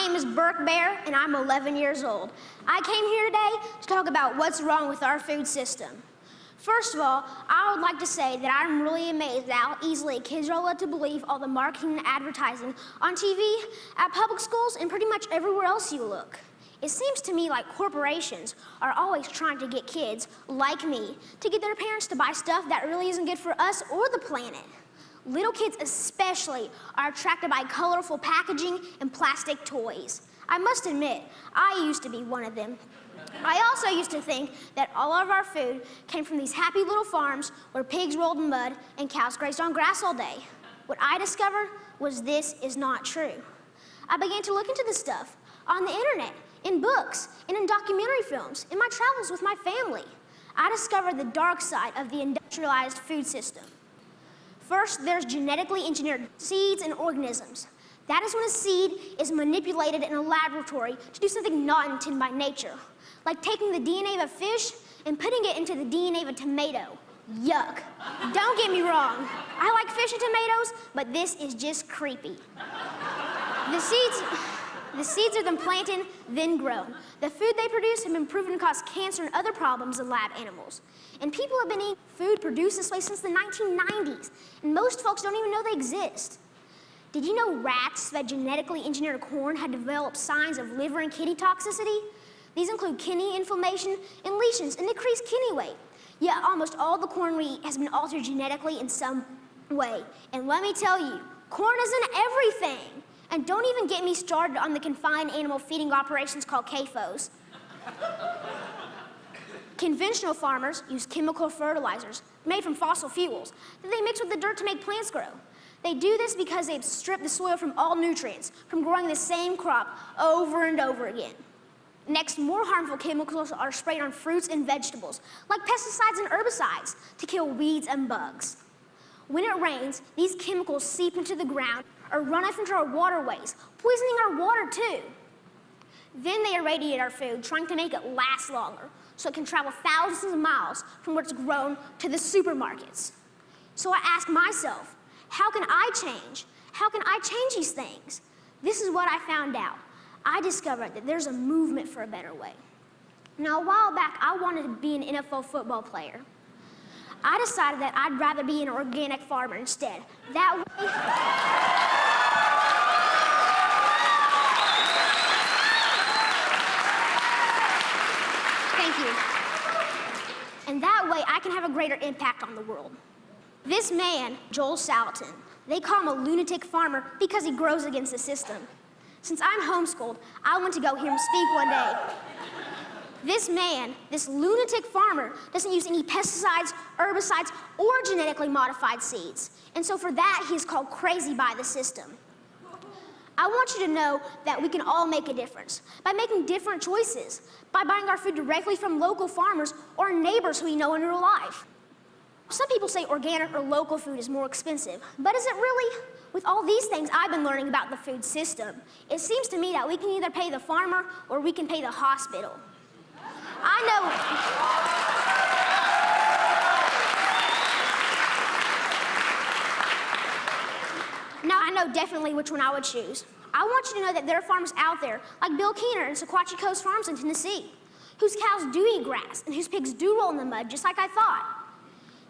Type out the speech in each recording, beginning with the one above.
name is Burke Bear, and I'm 11 years old. I came here today to talk about what's wrong with our food system. First of all, I would like to say that I'm really amazed at how easily kids are led to believe all the marketing and advertising on TV, at public schools, and pretty much everywhere else you look. It seems to me like corporations are always trying to get kids, like me, to get their parents to buy stuff that really isn't good for us or the planet. Little kids especially are attracted by colorful packaging and plastic toys. I must admit, I used to be one of them. I also used to think that all of our food came from these happy little farms where pigs rolled in mud and cows grazed on grass all day. What I discovered was this is not true. I began to look into this stuff on the internet, in books, and in documentary films, in my travels with my family. I discovered the dark side of the industrialized food system. First, there's genetically engineered seeds and organisms. That is when a seed is manipulated in a laboratory to do something not intended by nature, like taking the DNA of a fish and putting it into the DNA of a tomato. Yuck. Don't get me wrong. I like fish and tomatoes, but this is just creepy. The seeds are then planted, then grown. The food they produce have been proven to cause cancer and other problems in lab animals. And people have been eating food produced this way since the 1990s, and most folks don't even know they exist. Did you know rats that genetically engineered corn had developed signs of liver and kidney toxicity? These include kidney inflammation and lesions and decreased kidney weight. Yet almost all the corn we eat has been altered genetically in some way. And let me tell you, corn isn't everything. And don't even get me started on the confined animal feeding operations called CAFOs. Conventional farmers use chemical fertilizers made from fossil fuels that they mix with the dirt to make plants grow. They do this because they've stripped the soil from all nutrients from growing the same crop over and over again. Next, more harmful chemicals are sprayed on fruits and vegetables, like pesticides and herbicides, to kill weeds and bugs. When it rains, these chemicals seep into the ground or run off into our waterways, poisoning our water too. Then they irradiate our food, trying to make it last longer, so it can travel thousands of miles from where it's grown to the supermarkets. So I ask myself, how can I change? How can I change these things? This is what I found out. I discovered that there's a movement for a better way. Now, a while back, I wanted to be an NFL football player. I decided that I'd rather be an organic farmer instead. That way... Thank you. And that way, I can have a greater impact on the world. This man, Joel Salatin, they call him a lunatic farmer because he grows against the system. Since I'm homeschooled, I went to go hear him speak one day. This man, this lunatic farmer, doesn't use any pesticides, herbicides, or genetically modified seeds. And so for that, he's called crazy by the system. I want you to know that we can all make a difference by making different choices, by buying our food directly from local farmers or neighbors who we know in real life. Some people say organic or local food is more expensive, but is it really? With all these things I've been learning about the food system, it seems to me that we can either pay the farmer or we can pay the hospital. I know definitely which one I would choose. I want you to know that there are farmers out there, like Bill Keener and Sequatchie Coast Farms in Tennessee, whose cows do eat grass and whose pigs do roll in the mud, just like I thought.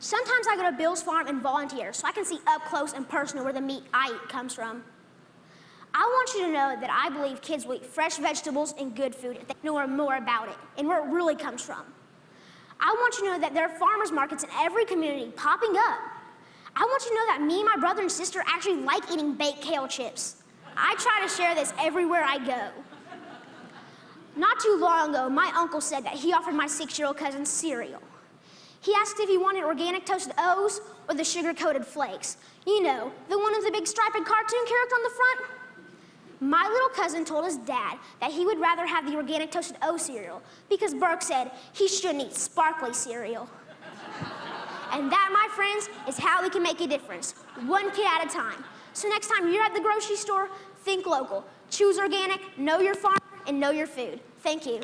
Sometimes I go to Bill's farm and volunteer so I can see up close and personal where the meat I eat comes from. I want you to know that I believe kids will eat fresh vegetables and good food if they know more about it and where it really comes from. I want you to know that there are farmers markets in every community popping up. I want you to know that me and my brother and sister actually like eating baked kale chips. I try to share this everywhere I go. Not too long ago, my uncle said that he offered my 6-year-old cousin cereal. He asked if he wanted organic toasted O's or the sugar-coated flakes. You know, the one with the big striped cartoon character on the front. My little cousin told his dad that he would rather have the organic toasted O cereal because Burke said he shouldn't eat sparkly cereal. And that, my friends, is how we can make a difference, one kid at a time. So next time you're at the grocery store, think local. Choose organic, know your farm, and know your food. Thank you.